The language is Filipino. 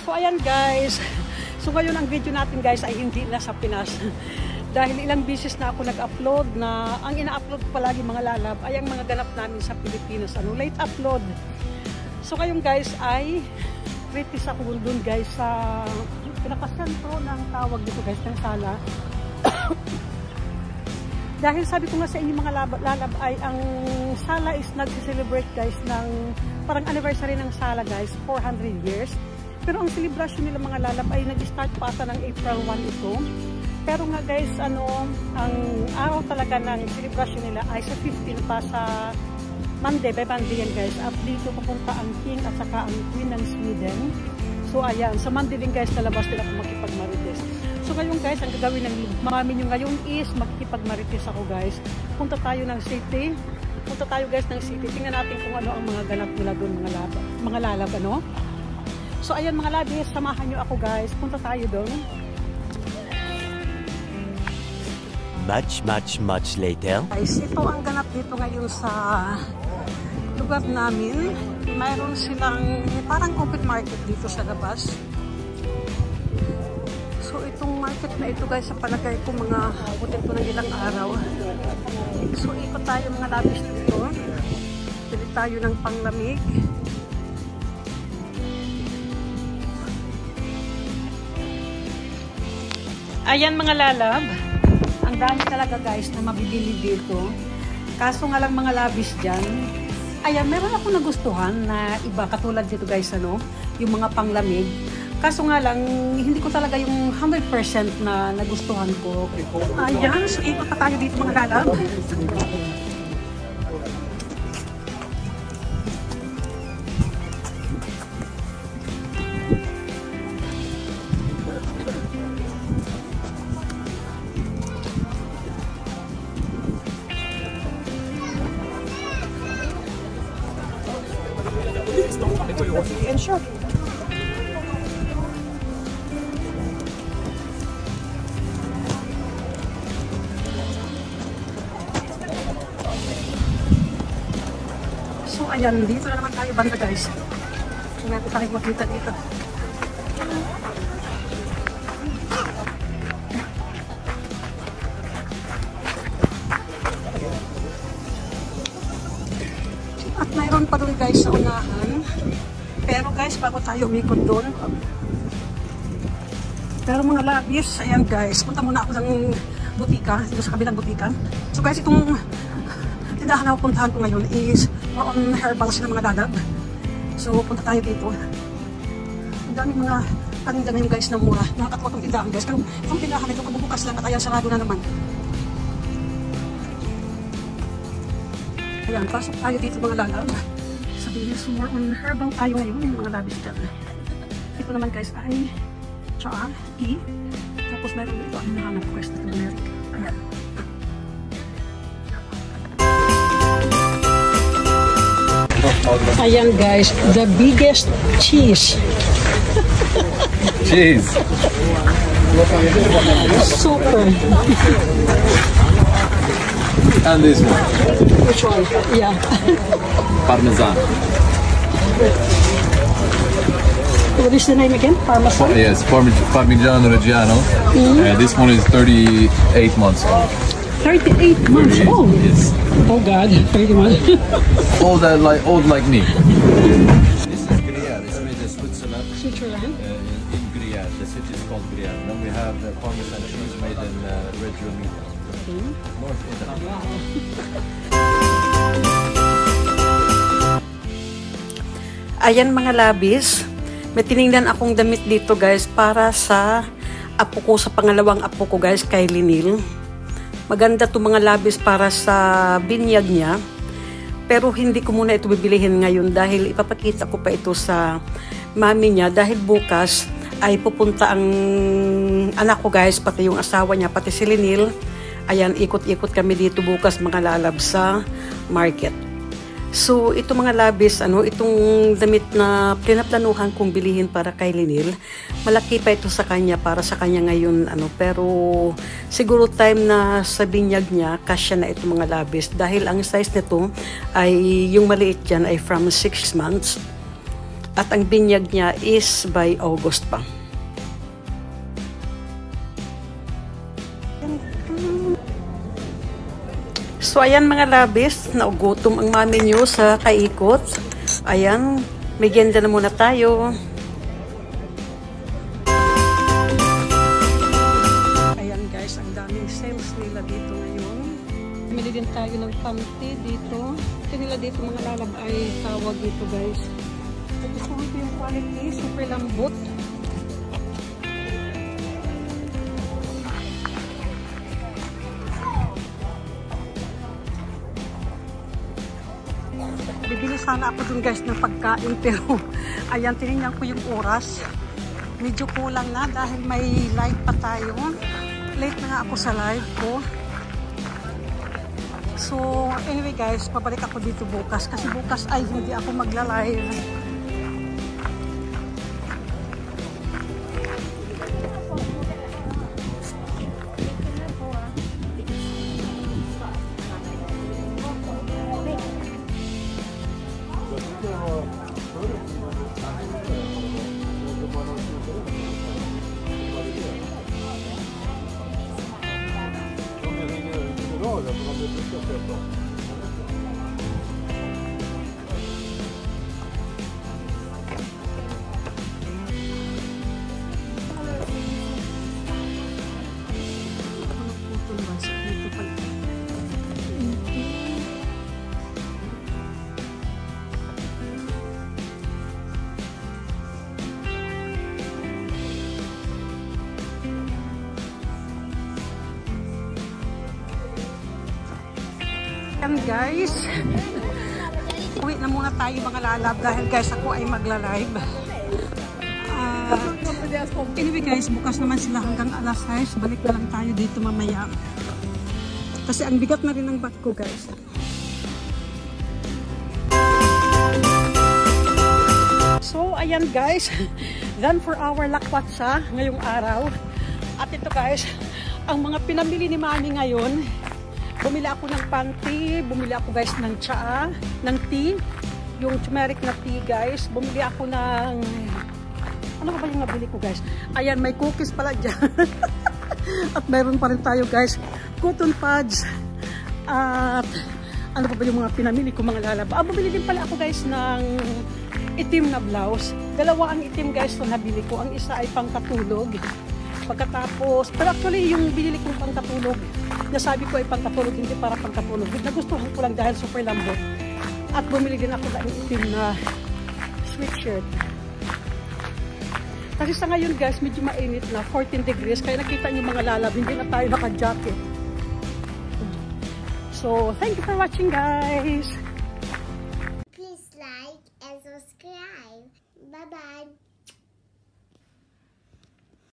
So ayan guys, so ngayon ang video natin guys ay hindi na sa Pinas. Dahil ilang beses na ako nag-upload na ang ina-upload ko palagi mga lalab ay ang mga ganap namin sa Pilipinas. Late upload. So ngayon guys ay kritis ako dun guys sa pinakasentro ng tawag dito guys ng sala. Dahil sabi ko nga sa inyo mga lalab ay ang sala is nag-celebrate guys ng parang anniversary ng sala guys, 400 years. Pero ang celebration nila mga lalab ay nag-start pa ata ng April 1 ito. Pero nga guys, ang araw talaga ng celebration nila ay sa 15 pa sa Monday, by Monday yan guys. At dito pupunta ang King at saka ang Queen ng Sweden. So ayan, sa Monday din guys, nalabas nila kung makipagmarites. So ngayon guys, ang gagawin ng mami nyo ngayon is makikipagmarites ako guys. Punta tayo ng city. Punta tayo guys ng city. Tingnan natin kung ano ang mga ganap nila doon, mga lalab, ano. So ayan mga labis, samahan nyo ako guys. Punta tayo doon. Much later. Guys, ito ang ganap dito ngayon sa lugar namin. Mayroon silang parang open market dito sa labas. So itong market na ito guys, sa palagay ko mga abutin ko ng ilang araw. So ikot tayo mga labis dito. Pili tayo ng panglamig. Ayan mga lalab. Ang dami talaga guys na mabibili dito. Kaso nga lang mga labis dyan. Ayan, meron ako nagustuhan na iba. Katulad dito guys, ano, yung mga panglamig. Kaso nga lang, hindi ko talaga yung 100% na nagustuhan ko. Ayan, so ikot pa tayo dito mga lalab. And sure. So ayan, dito na naman tayo banda guys. Kung natin tayo makita dito. At mayroon pa doon guys sa unahan. Pero guys, bago tayo umikot doon. Pero mga labis, ayan guys, punta muna ako ng butika, dito sa kabilang butika. So guys, itong tindahan na pupuntahan ko ngayon is more on herbal sila mga lalab. So punta tayo dito. Ang daming mga paninda ngayon guys na mura. Nakakatawa itong tindahan guys. Pero itong tindahan ito, pagbubukas lang at ayan, sarado na naman. Ayan, pasok tayo dito mga lalab. So more on herbal tayo ngayon, yung mga labis dyan. Ito naman guys ay cha, tea. Tapos meron dito ang nahanap ko guys na turmeric. Ayan. Ayan guys, the biggest cheese. Cheese. Super. And this one. Which one? Yeah. Parmesan. What is the name again? Parmesan? Yes, Parmigiano Reggiano. This one is 38 months old. 38 months old? Yes. Oh God, 31. Old like me. This is Gruyere. It's made in Switzerland. Switzerland? In Gruyere. The city is called Gruyere. Then we have the Parmesan cheese made in Reggio Emilia. North Italy. Ayan mga labis, may tinignan akong damit dito guys para sa apo ko, sa pangalawang apo ko guys, kay Linil. Maganda to mga labis para sa binyag niya. Pero hindi ko muna ito bibilihin ngayon dahil ipapakita ko pa ito sa mami niya dahil bukas ay pupunta ang anak ko guys, pati yung asawa niya, pati si Linil. Ayan, ikot-ikot kami dito bukas mga lalab sa market. So, ito mga labis, itong damit na pinaplanuhan kong bilihin para kay Linil. Malaki pa ito sa kanya, para sa kanya ngayon, pero siguro time na sa binyag niya, kasya na ito mga labis. Dahil ang size nito ay, yung maliit dyan ay from 6 months. At ang binyag niya is by August pa. So, ayan mga labis, naugutom ang mami nyo sa kaikot. Ayan, merienda na muna tayo. Ayan guys, ang daming sales nila dito ngayon. Bumili din tayo ng panty dito. Ito nila dito mga lalab ay tawag dito guys. Gusto ko yung quality, super lambot. Bibili sana ako dun guys ng pagkain pero ayan, tinignan ko yung oras. Medyo kulang na dahil may live pa tayo. Late na nga ako sa live ko. So anyway guys, pabalik ako dito bukas kasi bukas ay hindi ako magla-live. Guys, uwi na muna tayo mga lalab dahil guys ako ay magla-live. Anyway guys, bukas naman sila hanggang alas 6. Balik na lang tayo dito mamaya. Kasi ang bigat na rin ng bag ko guys. So ayan guys, done for our lakwatsa ngayong araw. At ito guys, ang mga pinamili ni Mami ngayon. Bumili ako ng panty, bumili ako guys ng tsaa, ng tea, yung turmeric na tea guys. Bumili ako ng, ano ba yung nabili ko guys? Ayan, may cookies pala dyan. At mayroon pa rin tayo guys, cotton pads. At ano ba yung mga pinamili ko mga lalaba? Bumili din pala ako guys ng itim na blouse. Dalawa ang itim guys na nabili ko. Ang isa ay pangkatulog. Pagkatapos, pero actually yung binili kong pangkatulog, nasabi ko ay pangkatulog, hindi para pangkatulog. Nagustuhan ko lang dahil super lambot. At bumili din ako ng itim na sweatshirt. Kasi sa ngayon guys, medyo mainit na, 14 degrees. Kaya nakita niyo mga lalab, hindi na tayo naka-jacket. So, thank you for watching guys!